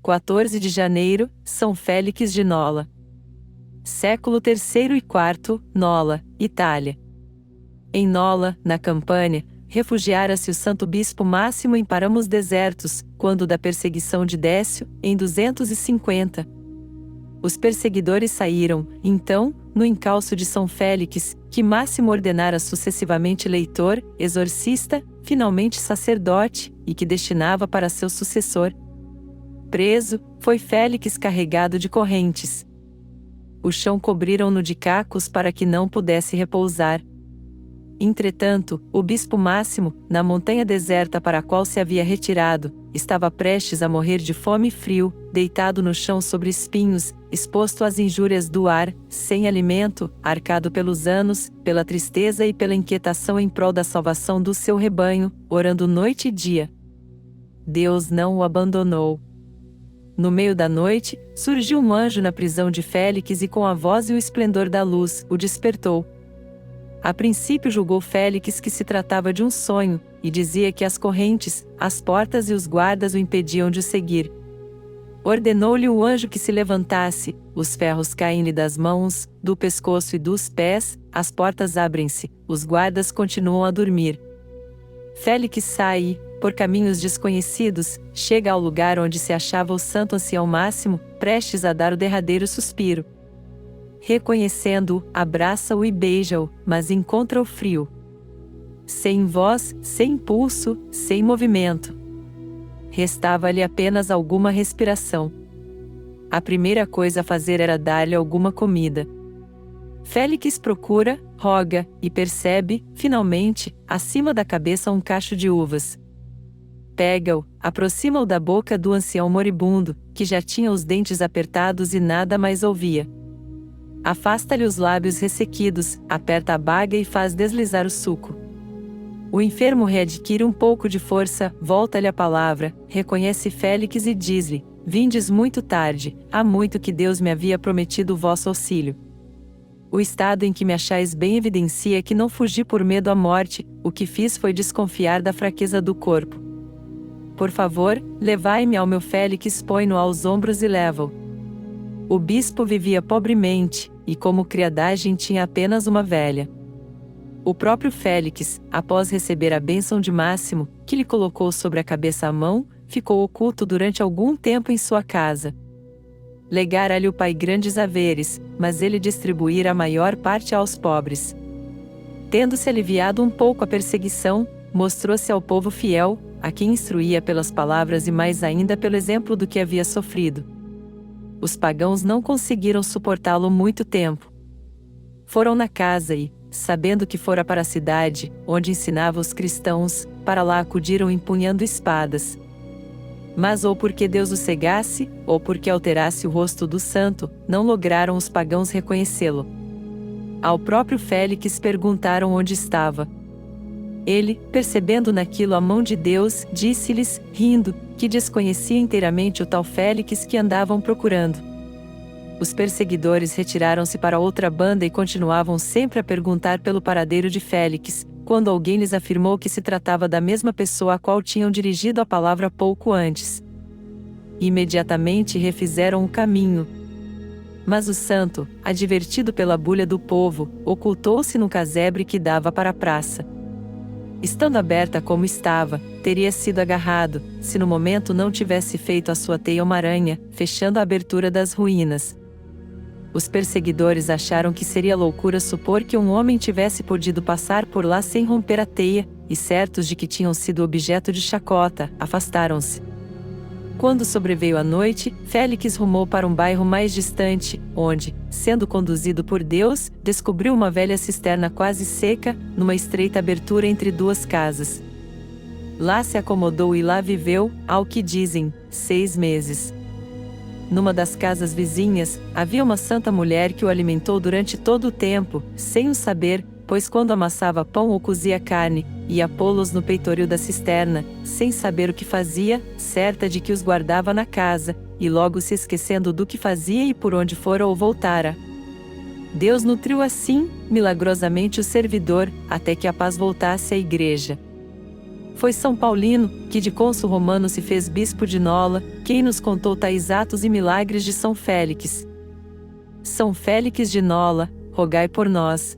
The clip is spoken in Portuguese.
14 de janeiro, São Félix de Nola. Século III e IV, Nola, Itália. Em Nola, na Campânia, refugiara-se o santo bispo Máximo em paramos desertos, quando da perseguição de Décio, em 250. Os perseguidores saíram, então, no encalço de São Félix, que Máximo ordenara sucessivamente leitor, exorcista, finalmente sacerdote, e que destinava para seu sucessor. Preso, foi Félix carregado de correntes. O chão cobriram-no de cacos para que não pudesse repousar. Entretanto, o bispo Máximo, na montanha deserta para a qual se havia retirado, estava prestes a morrer de fome e frio, deitado no chão sobre espinhos, exposto às injúrias do ar, sem alimento, arcado pelos anos, pela tristeza e pela inquietação em prol da salvação do seu rebanho, orando noite e dia. Deus não o abandonou. No meio da noite, surgiu um anjo na prisão de Félix e com a voz e o esplendor da luz, o despertou. A princípio julgou Félix que se tratava de um sonho, e dizia que as correntes, as portas e os guardas o impediam de o seguir. Ordenou-lhe o anjo que se levantasse, os ferros caem-lhe das mãos, do pescoço e dos pés, as portas abrem-se, os guardas continuam a dormir. Félix sai e, por caminhos desconhecidos, chega ao lugar onde se achava o santo ancião Máximo, prestes a dar o derradeiro suspiro. Reconhecendo-o, abraça-o e beija-o, mas encontra-o frio. Sem voz, sem pulso, sem movimento. Restava-lhe apenas alguma respiração. A primeira coisa a fazer era dar-lhe alguma comida. Félix procura, roga, e percebe, finalmente, acima da cabeça um cacho de uvas. Pega-o, aproxima-o da boca do ancião moribundo, que já tinha os dentes apertados e nada mais ouvia. Afasta-lhe os lábios ressequidos, aperta a baga e faz deslizar o suco. O enfermo readquire um pouco de força, volta-lhe a palavra, reconhece Félix e diz-lhe: "Vindes muito tarde, há muito que Deus me havia prometido o vosso auxílio. O estado em que me achais bem evidencia que não fugi por medo à morte, o que fiz foi desconfiar da fraqueza do corpo. Por favor, levai-me ao meu Félix, põe-no aos ombros e leva-o." O bispo vivia pobremente, e como criadagem tinha apenas uma velha. O próprio Félix, após receber a bênção de Máximo, que lhe colocou sobre a cabeça a mão, ficou oculto durante algum tempo em sua casa. Legara-lhe o pai grandes haveres, mas ele distribuíra a maior parte aos pobres. Tendo-se aliviado um pouco a perseguição, mostrou-se ao povo fiel, a quem instruía pelas palavras e mais ainda pelo exemplo do que havia sofrido. Os pagãos não conseguiram suportá-lo muito tempo. Foram na casa e, sabendo que fora para a cidade, onde ensinava os cristãos, para lá acudiram empunhando espadas. Mas ou porque Deus o cegasse, ou porque alterasse o rosto do santo, não lograram os pagãos reconhecê-lo. Ao próprio Félix perguntaram onde estava. Ele, percebendo naquilo a mão de Deus, disse-lhes, rindo, que desconhecia inteiramente o tal Félix que andavam procurando. Os perseguidores retiraram-se para outra banda e continuavam sempre a perguntar pelo paradeiro de Félix, quando alguém lhes afirmou que se tratava da mesma pessoa a qual tinham dirigido a palavra pouco antes. Imediatamente refizeram o caminho. Mas o santo, advertido pela bulha do povo, ocultou-se no casebre que dava para a praça. Estando aberta como estava, teria sido agarrado, se no momento não tivesse feito a sua teia uma aranha, fechando a abertura das ruínas. Os perseguidores acharam que seria loucura supor que um homem tivesse podido passar por lá sem romper a teia, e certos de que tinham sido objeto de chacota, afastaram-se. Quando sobreveio a noite, Félix rumou para um bairro mais distante, onde, sendo conduzido por Deus, descobriu uma velha cisterna quase seca, numa estreita abertura entre duas casas. Lá se acomodou e lá viveu, ao que dizem, 6 meses. Numa das casas vizinhas, havia uma santa mulher que o alimentou durante todo o tempo, sem o saber, pois quando amassava pão ou cozia carne, ia pô-los no peitoril da cisterna, sem saber o que fazia, certa de que os guardava na casa, e logo se esquecendo do que fazia e por onde fora ou voltara. Deus nutriu assim, milagrosamente o servidor, até que a paz voltasse à igreja. Foi São Paulino, que de cônsul romano se fez bispo de Nola, quem nos contou tais atos e milagres de São Félix. São Félix de Nola, rogai por nós.